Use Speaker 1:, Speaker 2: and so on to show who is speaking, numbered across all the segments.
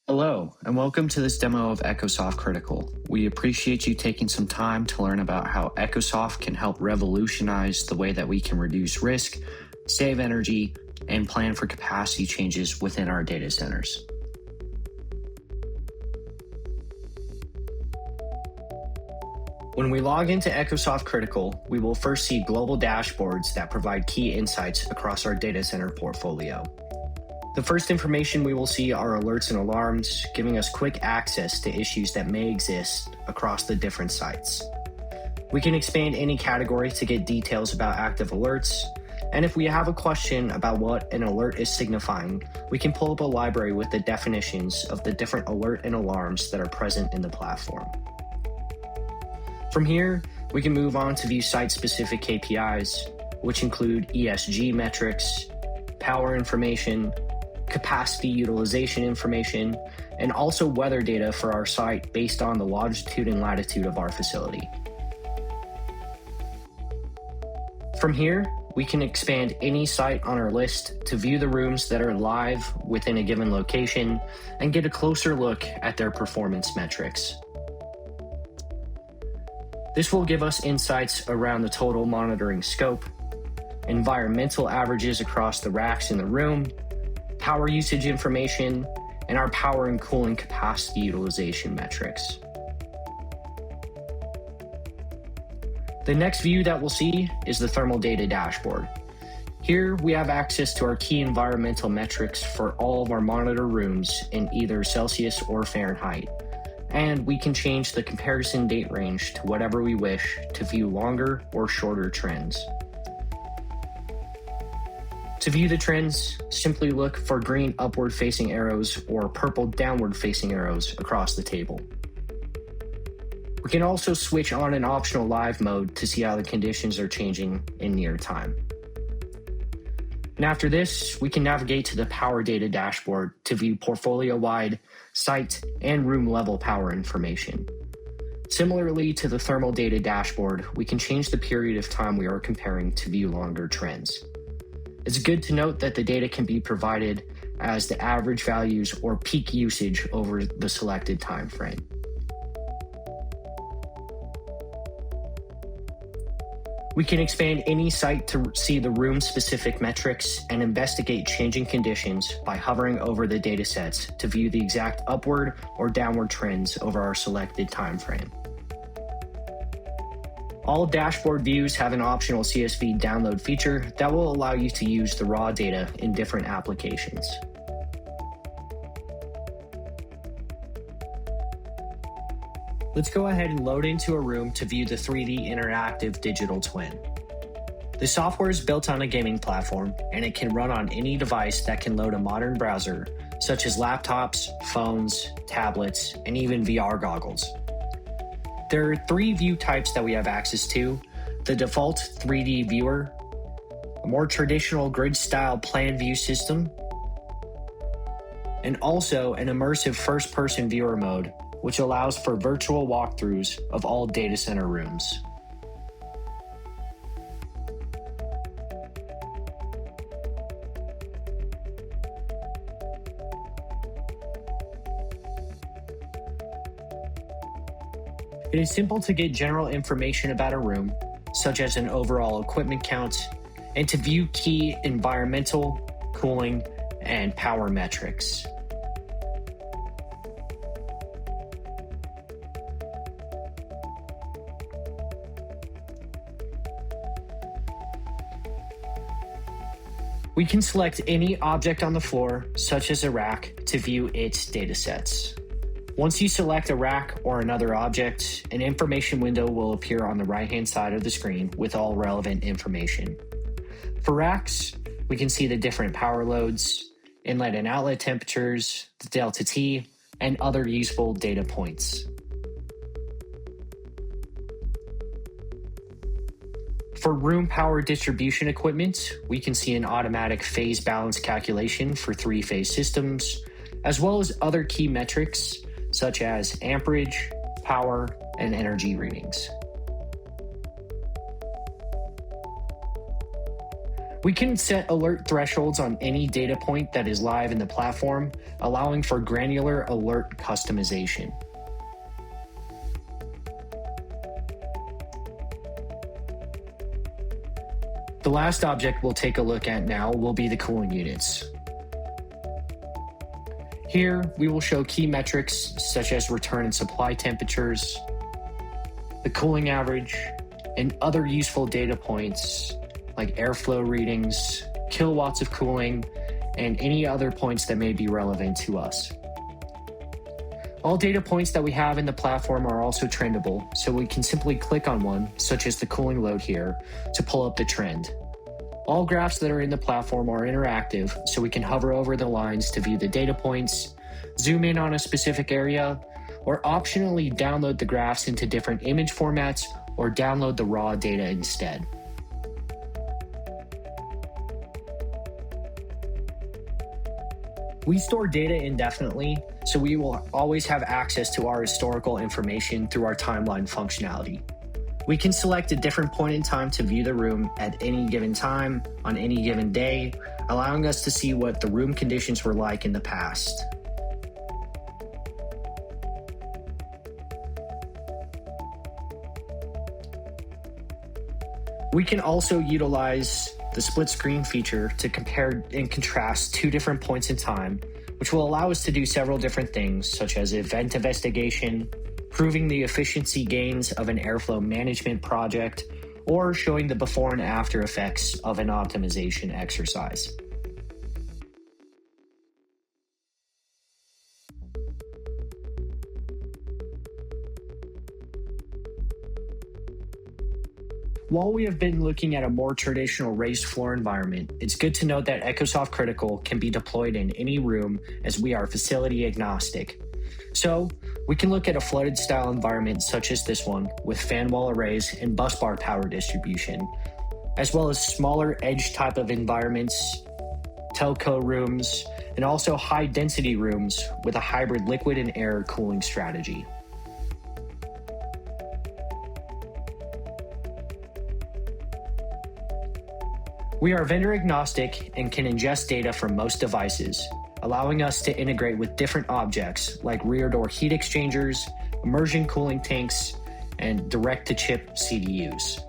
Speaker 1: Hello, and welcome to this demo of EkkoSoft Critical. We appreciate you taking some time to learn about how EkkoSoft can help revolutionize the way that we can reduce risk, save energy, and plan for capacity changes within our data centers. When we log into EkkoSoft Critical, we will first see global dashboards that provide key insights across our data center portfolio. The first information we will see are alerts and alarms, giving us quick access to issues that may exist across the different sites. We can expand any category to get details about active alerts, and if we have a question about what an alert is signifying, we can pull up a library with the definitions of the different alert and alarms that are present in the platform. From here, we can move on to view site-specific KPIs, which include ESG metrics, power information, capacity utilization information, and also weather data for our site based on the longitude and latitude of our facility. From here, we can expand any site on our list to view the rooms that are live within a given location and get a closer look at their performance metrics. This will give us insights around the total monitoring scope, environmental averages across the racks in the room, power usage information, and our power and cooling capacity utilization metrics. The next view that we'll see is the thermal data dashboard. Here we have access to our key environmental metrics for all of our monitor rooms in either Celsius or Fahrenheit, and we can change the comparison date range to whatever we wish to view longer or shorter trends. To view the trends, simply look for green upward-facing arrows or purple downward-facing arrows across the table. We can also switch on an optional live mode to see how the conditions are changing in near time. And after this, we can navigate to the power data dashboard to view portfolio-wide, site, and room-level power information. Similarly to the thermal data dashboard, we can change the period of time we are comparing to view longer trends. It's good to note that the data can be provided as the average values or peak usage over the selected time frame. We can expand any site to see the room-specific metrics and investigate changing conditions by hovering over the datasets to view the exact upward or downward trends over our selected time frame. All dashboard views have an optional CSV download feature that will allow you to use the raw data in different applications. Let's go ahead and load into a room to view the 3D interactive digital twin. The software is built on a gaming platform, and it can run on any device that can load a modern browser, such as laptops, phones, tablets, and even VR goggles. There are 3 view types that we have access to: the default 3D viewer, a more traditional grid-style plan view system, and also an immersive first-person viewer mode, which allows for virtual walkthroughs of all data center rooms. It is simple to get general information about a room, such as an overall equipment count, and to view key environmental, cooling, and power metrics. We can select any object on the floor, such as a rack, to view its datasets. Once you select a rack or another object, an information window will appear on the right-hand side of the screen with all relevant information. For racks, we can see the different power loads, inlet and outlet temperatures, the delta T, and other useful data points. For room power distribution equipment, we can see an automatic phase balance calculation for 3-phase systems, as well as other key metrics such as amperage, power, and energy readings. We can set alert thresholds on any data point that is live in the platform, allowing for granular alert customization. The last object we'll take a look at now will be the cooling units. Here, we will show key metrics such as return and supply temperatures, the cooling average, and other useful data points like airflow readings, kilowatts of cooling, and any other points that may be relevant to us. All data points that we have in the platform are also trendable, so we can simply click on one, such as the cooling load here, to pull up the trend. All graphs that are in the platform are interactive, so we can hover over the lines to view the data points, zoom in on a specific area, or optionally download the graphs into different image formats or download the raw data instead. We store data indefinitely, so we will always have access to our historical information through our timeline functionality. We can select a different point in time to view the room at any given time on any given day, allowing us to see what the room conditions were like in the past. We can also utilize the split screen feature to compare and contrast two different points in time, which will allow us to do several different things, such as event investigation, proving the efficiency gains of an airflow management project, or showing the before and after effects of an optimization exercise. While we have been looking at a more traditional raised floor environment, it's good to note that EkkoSoft Critical can be deployed in any room as we are facility agnostic. So we can look at a flooded style environment such as this one with fan wall arrays and bus bar power distribution, as well as smaller edge type of environments, telco rooms, and also high density rooms with a hybrid liquid and air cooling strategy. We are vendor agnostic and can ingest data from most devices, allowing us to integrate with different objects like rear door heat exchangers, immersion cooling tanks, and direct-to-chip CDUs.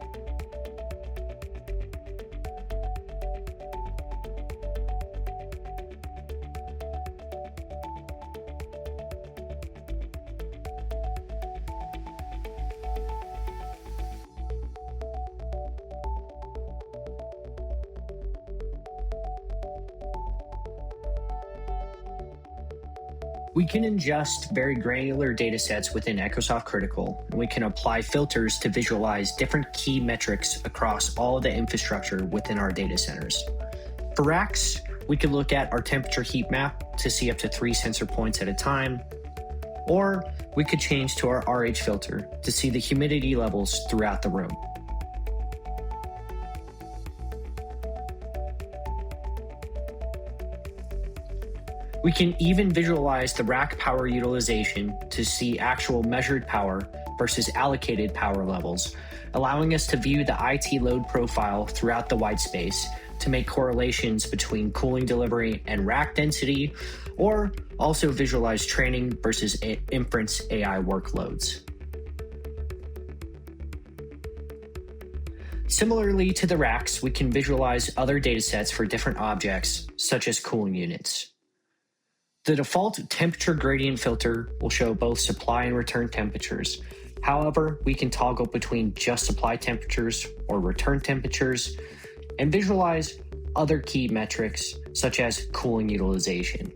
Speaker 1: We can ingest very granular data sets within EkkoSoft Critical, and we can apply filters to visualize different key metrics across all of the infrastructure within our data centers. For racks, we could look at our temperature heat map to see up to 3 sensor points at a time, or we could change to our RH filter to see the humidity levels throughout the room. We can even visualize the rack power utilization to see actual measured power versus allocated power levels, allowing us to view the IT load profile throughout the white space to make correlations between cooling delivery and rack density, or also visualize training versus inference AI workloads. Similarly to the racks, we can visualize other datasets for different objects, such as cooling units. The default temperature gradient filter will show both supply and return temperatures. However, we can toggle between just supply temperatures or return temperatures and visualize other key metrics such as cooling utilization.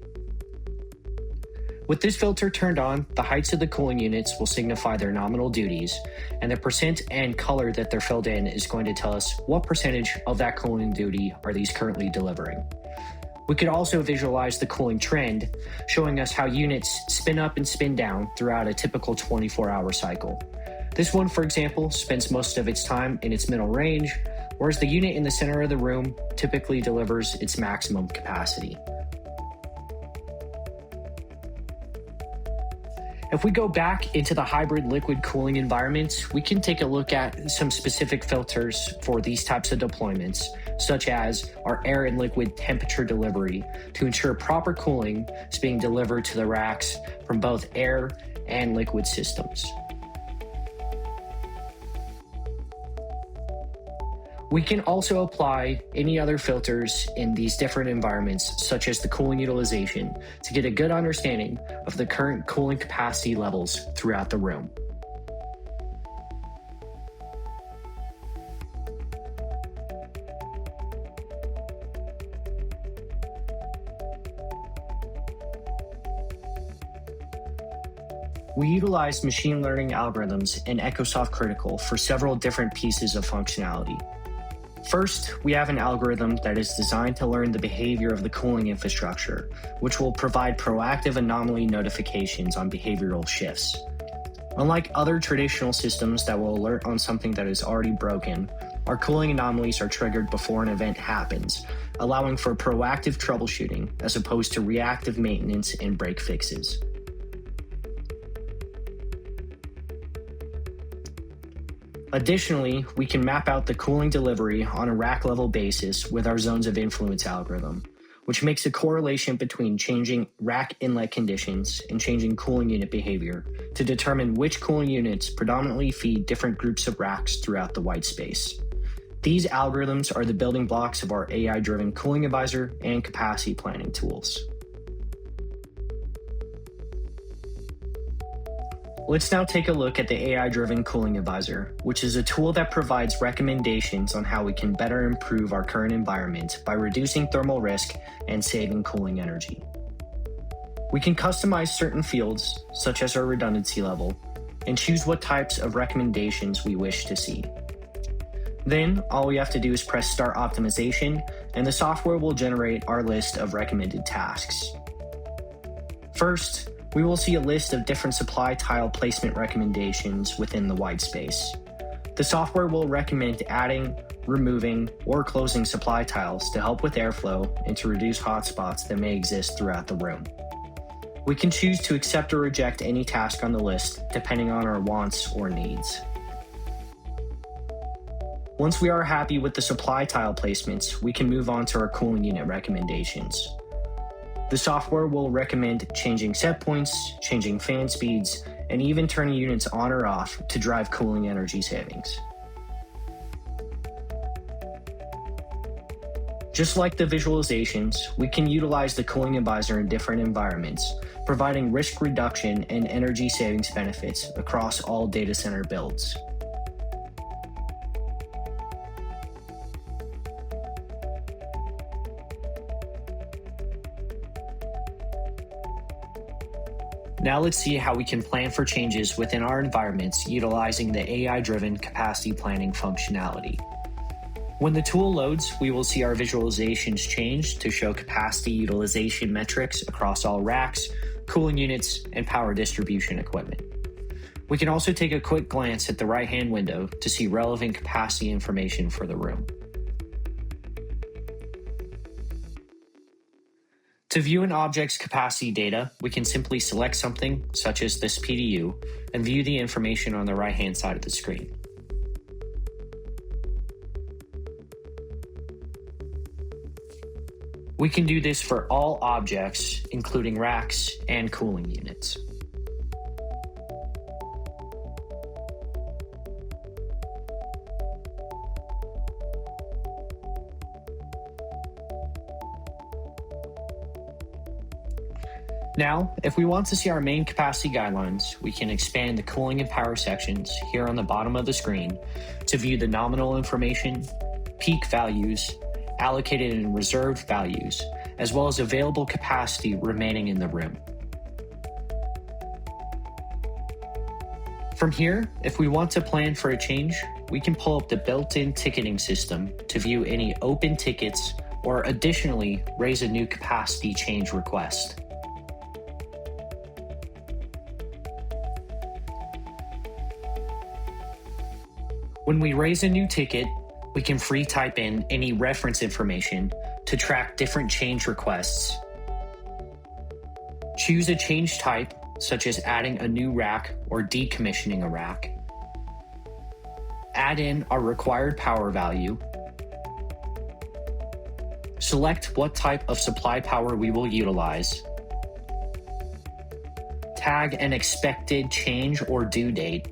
Speaker 1: With this filter turned on, the heights of the cooling units will signify their nominal duties, and the percent and color that they're filled in is going to tell us what percentage of that cooling duty are these currently delivering. We could also visualize the cooling trend, showing us how units spin up and spin down throughout a typical 24-hour cycle. This one, for example, spends most of its time in its middle range, whereas the unit in the center of the room typically delivers its maximum capacity. If we go back into the hybrid liquid cooling environments, we can take a look at some specific filters for these types of deployments, such as our air and liquid temperature delivery to ensure proper cooling is being delivered to the racks from both air and liquid systems. We can also apply any other filters in these different environments, such as the cooling utilization, to get a good understanding of the current cooling capacity levels throughout the room. We utilize machine learning algorithms in EkkoSoft Critical for several different pieces of functionality. First, we have an algorithm that is designed to learn the behavior of the cooling infrastructure, which will provide proactive anomaly notifications on behavioral shifts. Unlike other traditional systems that will alert on something that is already broken, our cooling anomalies are triggered before an event happens, allowing for proactive troubleshooting as opposed to reactive maintenance and break fixes. Additionally, we can map out the cooling delivery on a rack-level basis with our zones of influence algorithm, which makes a correlation between changing rack inlet conditions and changing cooling unit behavior to determine which cooling units predominantly feed different groups of racks throughout the white space. These algorithms are the building blocks of our AI-driven cooling advisor and capacity planning tools. Let's now take a look at the AI-driven Cooling Advisor, which is a tool that provides recommendations on how we can better improve our current environment by reducing thermal risk and saving cooling energy. We can customize certain fields, such as our redundancy level, and choose what types of recommendations we wish to see. Then, all we have to do is press Start Optimization, and the software will generate our list of recommended tasks. First, we will see a list of different supply tile placement recommendations within the white space. The software will recommend adding, removing, or closing supply tiles to help with airflow and to reduce hotspots that may exist throughout the room. We can choose to accept or reject any task on the list depending on our wants or needs. Once we are happy with the supply tile placements, we can move on to our cooling unit recommendations. The software will recommend changing set points, changing fan speeds, and even turning units on or off to drive cooling energy savings. Just like the visualizations, we can utilize the Cooling Advisor in different environments, providing risk reduction and energy savings benefits across all data center builds. Now let's see how we can plan for changes within our environments utilizing the AI-driven capacity planning functionality. When the tool loads, we will see our visualizations change to show capacity utilization metrics across all racks, cooling units, and power distribution equipment. We can also take a quick glance at the right-hand window to see relevant capacity information for the room. To view an object's capacity data, we can simply select something, such as this PDU, and view the information on the right-hand side of the screen. We can do this for all objects, including racks and cooling units. Now, if we want to see our main capacity guidelines, we can expand the cooling and power sections here on the bottom of the screen to view the nominal information, peak values, allocated and reserved values, as well as available capacity remaining in the room. From here, if we want to plan for a change, we can pull up the built-in ticketing system to view any open tickets or additionally raise a new capacity change request. When we raise a new ticket, we can free type in any reference information to track different change requests. Choose a change type such as adding a new rack or decommissioning a rack, add in our required power value, select what type of supply power we will utilize, tag an expected change or due date,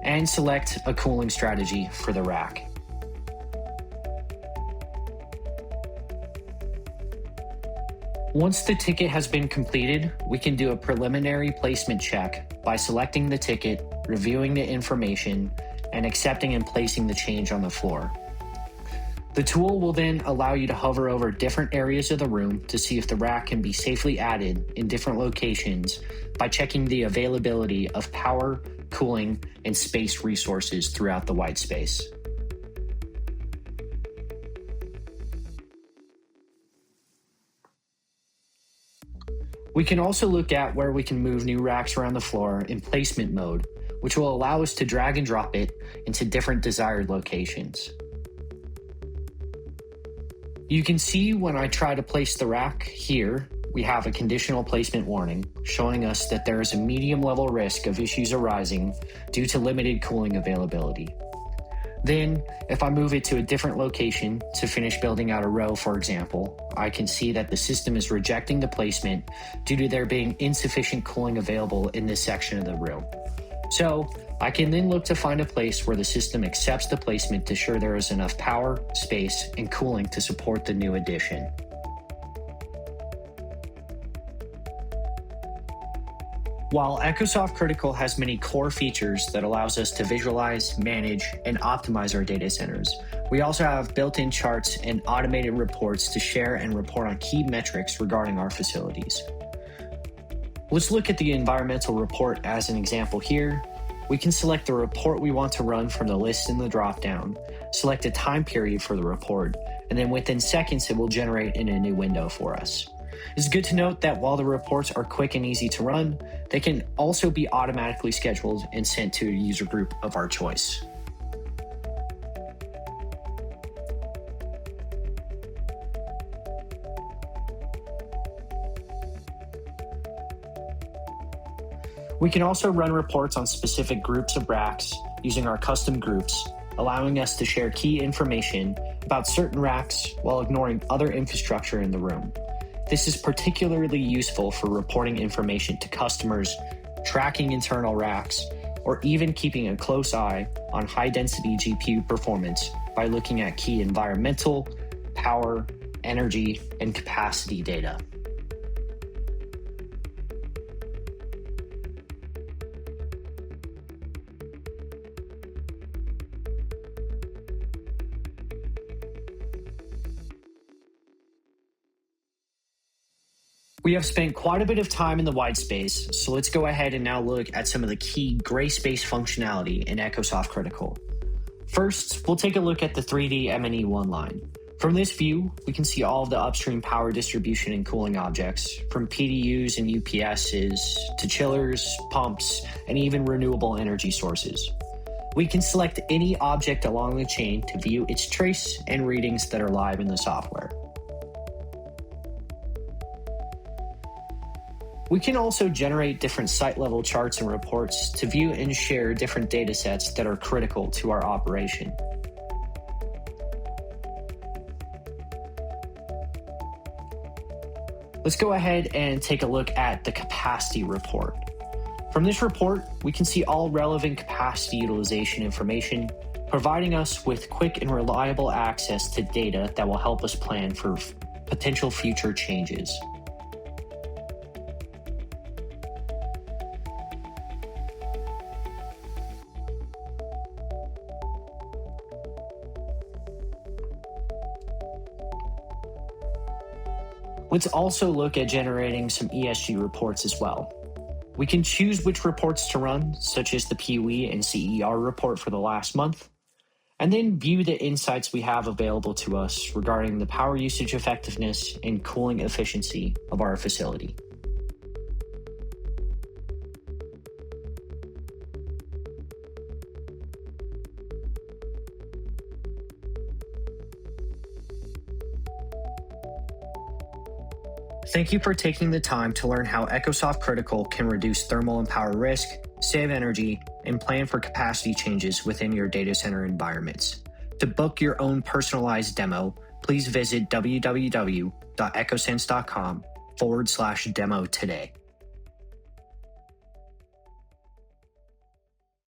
Speaker 1: and select a cooling strategy for the rack. Once the ticket has been completed, we can do a preliminary placement check by selecting the ticket, reviewing the information, and accepting and placing the change on the floor. The tool will then allow you to hover over different areas of the room to see if the rack can be safely added in different locations by checking the availability of power, cooling, and space resources throughout the white space. We can also look at where we can move new racks around the floor in placement mode, which will allow us to drag and drop it into different desired locations. You can see when I try to place the rack here, we have a conditional placement warning showing us that there is a medium level risk of issues arising due to limited cooling availability. Then, if I move it to a different location to finish building out a row, for example, I can see that the system is rejecting the placement due to there being insufficient cooling available in this section of the room. So, I can then look to find a place where the system accepts the placement to ensure there is enough power, space, and cooling to support the new addition. While EkkoSoft Critical has many core features that allows us to visualize, manage, and optimize our data centers, we also have built-in charts and automated reports to share and report on key metrics regarding our facilities. Let's look at the environmental report as an example here. We can select the report we want to run from the list in the dropdown, select a time period for the report, and then within seconds it will generate in a new window for us. It's good to note that while the reports are quick and easy to run, they can also be automatically scheduled and sent to a user group of our choice. We can also run reports on specific groups of racks using our custom groups, allowing us to share key information about certain racks while ignoring other infrastructure in the room. This is particularly useful for reporting information to customers, tracking internal racks, or even keeping a close eye on high-density GPU performance by looking at key environmental, power, energy, and capacity data. We have spent quite a bit of time in the white space, so let's go ahead and now look at some of the key gray space functionality in EkkoSoft Critical. First, we'll take a look at the 3D MNE1 line. From this view, we can see all of the upstream power distribution and cooling objects, from PDUs and UPSs to chillers, pumps, and even renewable energy sources. We can select any object along the chain to view its trace and readings that are live in the software. We can also generate different site-level charts and reports to view and share different data sets that are critical to our operation. Let's go ahead and take a look at the capacity report. From this report, we can see all relevant capacity utilization information, providing us with quick and reliable access to data that will help us plan for potential future changes. Let's also look at generating some ESG reports as well. We can choose which reports to run, such as the PUE and CER report for the last month, and then view the insights we have available to us regarding the power usage effectiveness and cooling efficiency of our facility. Thank you for taking the time to learn how EkkoSoft Critical can reduce thermal and power risk, save energy, and plan for capacity changes within your data center environments. To book your own personalized demo, please visit www.ekkosense.com/demo today.